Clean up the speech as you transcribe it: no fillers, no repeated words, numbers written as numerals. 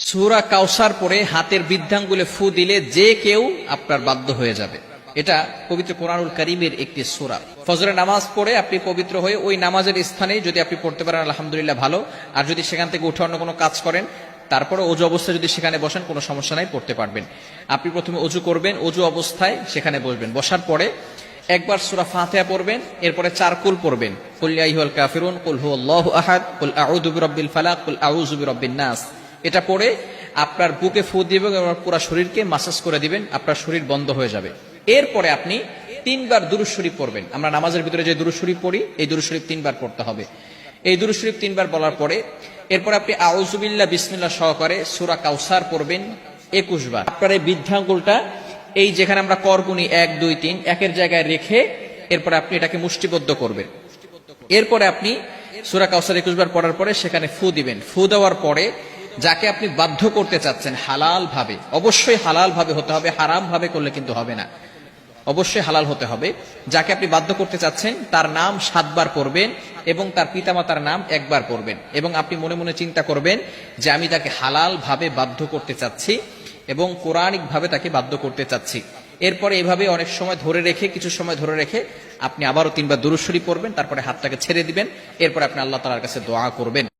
সূরা কাউসার পড়ে হাতের বৃদ্ধাঙ্গুলে ফু দিলে যে কেউ আপনার বাধ্য হয়ে যাবে। এটা পবিত্র কোরআনুল কারীমের একটি সূরা। ফজরের নামাজ পড়ে আপনি পবিত্র হয়ে ওই নামাজের স্থানে যদি আপনি পড়তে পারেন আলহামদুলিল্লাহ ভালো, আর যদি সেখান থেকে উঠে অন্য কোনো কাজ করেন তারপরে অজু অবস্থায় যদি সেখানে বসেন কোনো সমস্যা নাই, পড়তে পারবেন। আপনি প্রথমে অজু করবেন, অজু অবস্থায় সেখানে বসবেন, বসার পরে একবার সূরা ফাতিহা পড়বেন, এরপরে 4 কুল পড়বেন, কুল ইয়া আইয়ুহাল কাফিরুন, কুল হুয়াল্লাহু আহাদ, কুল আউযু বিরাব্বিল ফালাক, কুল আউযু বিরাব্বিন নাস। এটা পড়ে আপনার বুকে ফু দিবেন এবং পুরো শরীরকে মাসাজ করে দিবেন, আপনার শরীর বন্ধ হয়ে যাবে। এরপরে আপনি 3 বার দুরূদ শরীফ পড়বেন। আমরা নামাজের ভিতরে যে দুরূদ শরীফ পড়ি, এই দুরূদ শরীফ 3 বার পড়তে হবে। এই দুরূদ শরীফ 3 বার বলার পরে এরপর আপনি আউযু বিল্লাহ বিসমিল্লাহ সহকারে সূরা কাউসার পড়বেন 21 বার। আপনার এই বৃদ্ধাঙ্গুলটা এই যেখানে আমরা করগুনি 1 2 3 একের জায়গায় রেখে এরপর আপনি এটাকে মুষ্টিবদ্ধ করবেন। এরপরে আপনি সূরা কাউসার 21 বার পড়ার পরে সেখানে ফু দিবেন। ফু দেওয়ার পরে যাকে আপনি বাধ্য করতে চাচ্ছেন হালাল ভাবে, অবশ্যই হালাল ভাবে হতে হবে, হারাম ভাবে করলে কিন্তু হবে না, অবশ্যই হালাল হতে হবে। যাকে আপনি বাধ্য করতে চাচ্ছেন তার নাম 7 বার পড়বেন এবং তার পিতামাতার নাম 1 বার পড়বেন, এবং আপনি মনে মনে চিন্তা করবেন যে আমি তাকে হালাল ভাবে বাধ্য করতে চাচ্ছি এবং কোরআনিক ভাবে তাকে বাধ্য করতে চাচ্ছি। এরপরে এভাবে অনেক সময় ধরে রেখে, কিছু সময় ধরে রেখে আপনি আবারও 3 বার দুরূদ শরীফ পড়বেন, তারপরে হাতটাকে ছেড়ে দিবেন, এরপরে আপনি আল্লাহ তাআলার কাছে দোয়া করবেন।